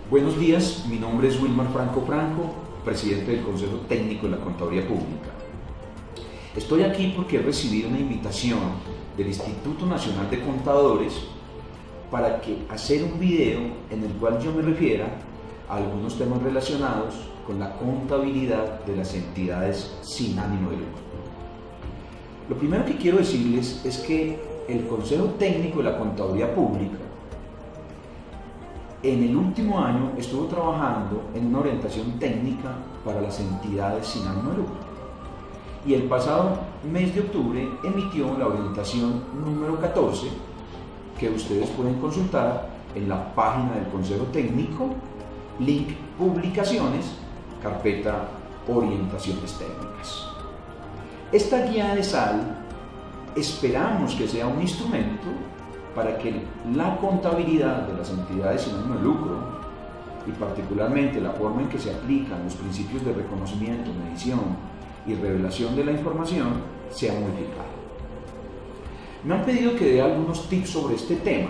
Buenos días, mi nombre es Wilmar Franco, presidente del Consejo Técnico de la Contaduría Pública. Estoy aquí porque he recibido una invitación del Instituto Nacional de Contadores para hacer un video en el cual yo me refiera a algunos temas relacionados con la contabilidad de las entidades sin ánimo de lucro. Lo primero que quiero decirles es que el Consejo Técnico de la Contaduría Pública en el último año estuvo trabajando en una orientación técnica para las entidades sin ánimo de lucro. Y el pasado mes de octubre emitió la orientación número 14, que ustedes pueden consultar en la página del Consejo Técnico, link Publicaciones, carpeta Orientaciones Técnicas. Esta guía de SAL esperamos que sea un instrumento para que la contabilidad de las entidades sin ánimo de lucro y particularmente la forma en que se aplican los principios de reconocimiento, medición y revelación de la información sea modificada. Me han pedido que dé algunos tips sobre este tema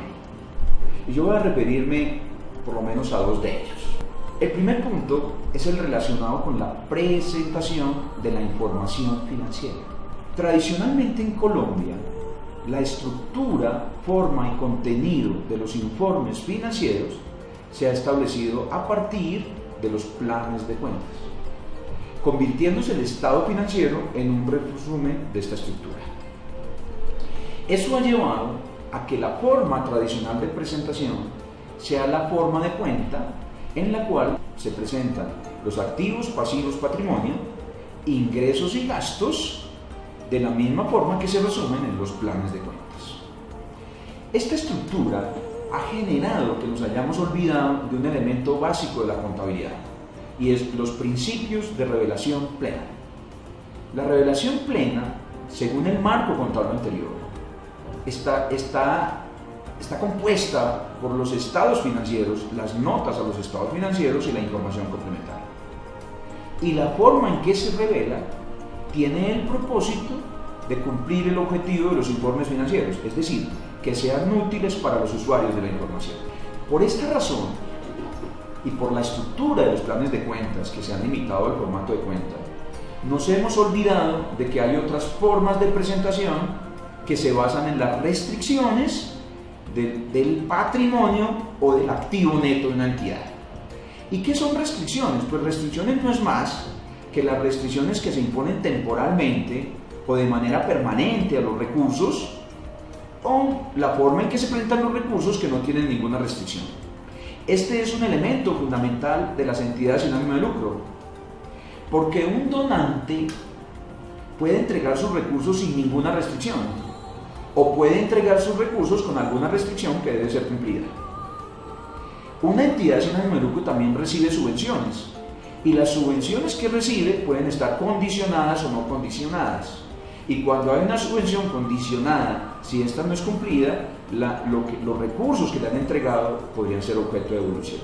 y yo voy a referirme por lo menos a dos de ellos. El primer punto es el relacionado con la presentación de la información financiera. Tradicionalmente en Colombia, la estructura, forma y contenido de los informes financieros se ha establecido a partir de los planes de cuentas, convirtiéndose el estado financiero en un resumen de esta estructura. Eso ha llevado a que la forma tradicional de presentación sea la forma de cuenta en la cual se presentan los activos, pasivos, patrimonio, ingresos y gastos de la misma forma que se resumen en los planes de cuentas. Esta estructura ha generado que nos hayamos olvidado de un elemento básico de la contabilidad y es los principios de revelación plena. La revelación plena, según el marco contable anterior, está compuesta por los estados financieros, las notas a los estados financieros y la información complementaria. Y la forma en que se revela tiene el propósito de cumplir el objetivo de los informes financieros, es decir, que sean útiles para los usuarios de la información. Por esta razón, y por la estructura de los planes de cuentas que se han limitado al formato de cuenta, nos hemos olvidado de que hay otras formas de presentación que se basan en las restricciones del patrimonio o del activo neto de una entidad. ¿Y qué son restricciones? Pues restricciones no es más que las restricciones que se imponen temporalmente o de manera permanente a los recursos, o la forma en que se presentan los recursos que no tienen ninguna restricción. Este es un elemento fundamental de las entidades sin ánimo de lucro, porque un donante puede entregar sus recursos sin ninguna restricción, o puede entregar sus recursos con alguna restricción que debe ser cumplida. Una entidad sin ánimo de lucro también recibe subvenciones, y las subvenciones que recibe pueden estar condicionadas o no condicionadas. Y cuando hay una subvención condicionada, si esta no es cumplida, los recursos que le han entregado podrían ser objeto de devolución.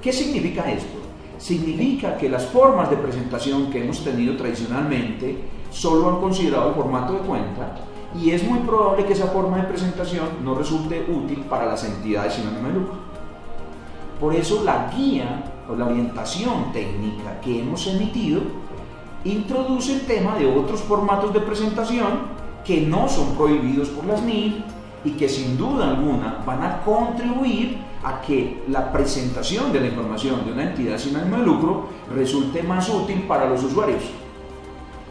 ¿Qué significa esto? Significa que las formas de presentación que hemos tenido tradicionalmente solo han considerado el formato de cuenta y es muy probable que esa forma de presentación no resulte útil para las entidades sin ánimo de lucro. Por eso la guía o la orientación técnica que hemos emitido introduce el tema de otros formatos de presentación que no son prohibidos por las NIF y que sin duda alguna van a contribuir a que la presentación de la información de una entidad sin ánimo de lucro resulte más útil para los usuarios.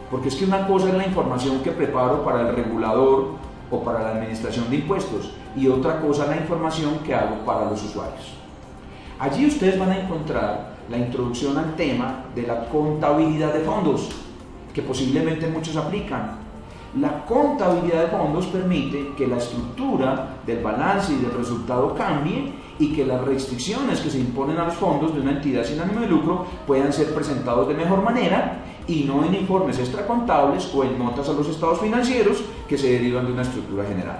Porque es que una cosa es la información que preparo para el regulador o para la administración de impuestos y otra cosa es la información que hago para los usuarios. Allí ustedes van a encontrar la introducción al tema de la contabilidad de fondos, que posiblemente muchos aplican. La contabilidad de fondos permite que la estructura del balance y del resultado cambie y que las restricciones que se imponen a los fondos de una entidad sin ánimo de lucro puedan ser presentados de mejor manera y no en informes extracontables o en notas a los estados financieros que se derivan de una estructura general.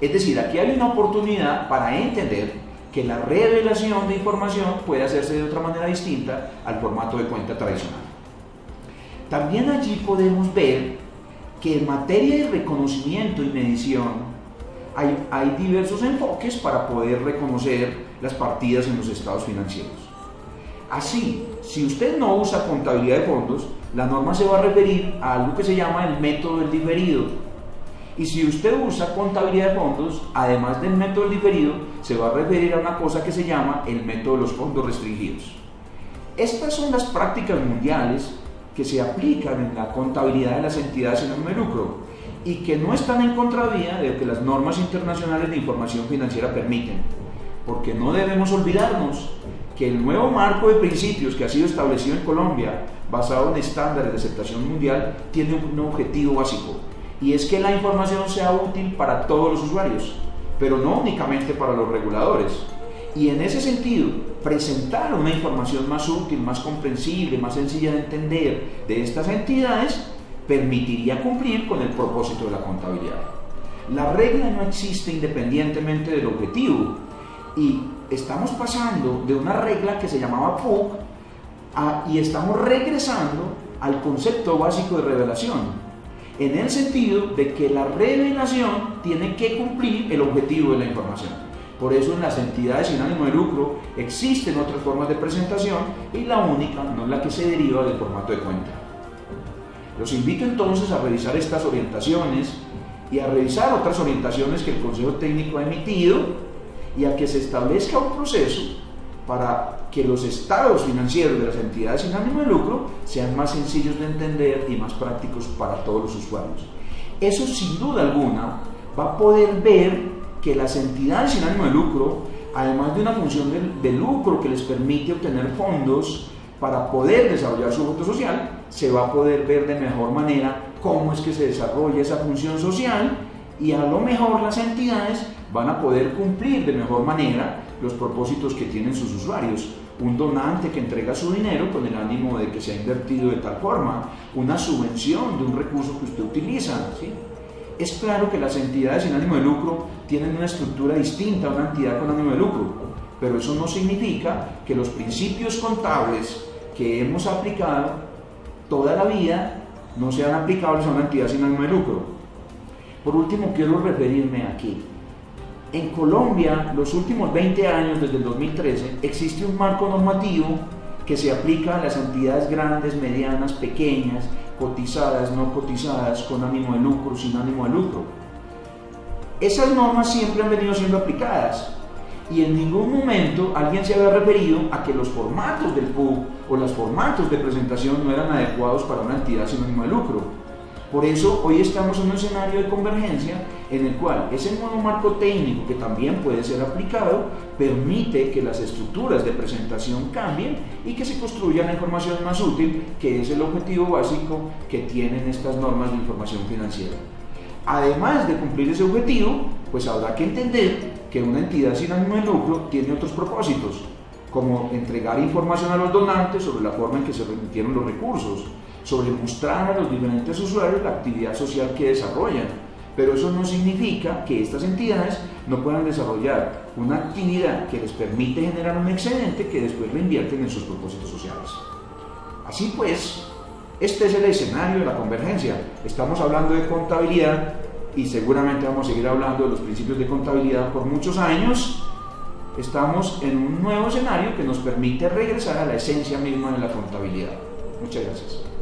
Es decir, aquí hay una oportunidad para entender que la revelación de información puede hacerse de otra manera distinta al formato de cuenta tradicional. También allí podemos ver que en materia de reconocimiento y medición hay diversos enfoques para poder reconocer las partidas en los estados financieros. Así, si usted no usa contabilidad de fondos, la norma se va a referir a algo que se llama el método del diferido. Y si usted usa contabilidad de fondos, además del método del diferido, se va a referir a una cosa que se llama el método de los fondos restringidos. Estas son las prácticas mundiales que se aplican en la contabilidad de las entidades sin ánimo de lucro y que no están en contravía de lo que las normas internacionales de información financiera permiten, porque no debemos olvidarnos que el nuevo marco de principios que ha sido establecido en Colombia, basado en estándares de aceptación mundial, tiene un objetivo básico, y es que la información sea útil para todos los usuarios, pero no únicamente para los reguladores. Y en ese sentido, presentar una información más útil, más comprensible, más sencilla de entender de estas entidades permitiría cumplir con el propósito de la contabilidad. La regla no existe independientemente del objetivo, y estamos pasando de una regla que se llamaba PUC y estamos regresando al concepto básico de revelación, en el sentido de que la revelación tiene que cumplir el objetivo de la información. Por eso en las entidades sin ánimo de lucro existen otras formas de presentación y la única no es la que se deriva del formato de cuenta. Los invito entonces a revisar estas orientaciones y a revisar otras orientaciones que el Consejo Técnico ha emitido y a que se establezca un proceso para que los estados financieros de las entidades sin ánimo de lucro sean más sencillos de entender y más prácticos para todos los usuarios. Eso sin duda alguna va a poder ver que las entidades sin ánimo de lucro, además de una función de lucro que les permite obtener fondos para poder desarrollar su voto social, se va a poder ver de mejor manera cómo es que se desarrolla esa función social, y a lo mejor las entidades van a poder cumplir de mejor manera los propósitos que tienen sus usuarios. Un donante que entrega su dinero con el ánimo de que sea invertido de tal forma, una subvención de un recurso que usted utiliza, ¿sí? Es claro que las entidades sin ánimo de lucro tienen una estructura distinta a una entidad con ánimo de lucro, pero eso no significa que los principios contables que hemos aplicado toda la vida no sean aplicables a una entidad sin ánimo de lucro. Por último, quiero referirme aquí. En Colombia, los últimos 20 años, desde el 2013, existe un marco normativo que se aplica a las entidades grandes, medianas, pequeñas, cotizadas, no cotizadas, con ánimo de lucro, sin ánimo de lucro. Esas normas siempre han venido siendo aplicadas y en ningún momento alguien se había referido a que los formatos del PUC o los formatos de presentación no eran adecuados para una entidad sin ánimo de lucro. Por eso hoy estamos en un escenario de convergencia en el cual ese nuevo marco técnico, que también puede ser aplicado, permite que las estructuras de presentación cambien y que se construya la información más útil, que es el objetivo básico que tienen estas normas de información financiera. Además de cumplir ese objetivo, pues habrá que entender que una entidad sin ánimo de lucro tiene otros propósitos, como entregar información a los donantes sobre la forma en que se remitieron los recursos, sobre mostrar a los diferentes usuarios la actividad social que desarrollan. Pero eso no significa que estas entidades no puedan desarrollar una actividad que les permite generar un excedente que después reinvierten en sus propósitos sociales. Así pues, este es el escenario de la convergencia. Estamos hablando de contabilidad y seguramente vamos a seguir hablando de los principios de contabilidad por muchos años. Estamos en un nuevo escenario que nos permite regresar a la esencia misma de la contabilidad. Muchas gracias.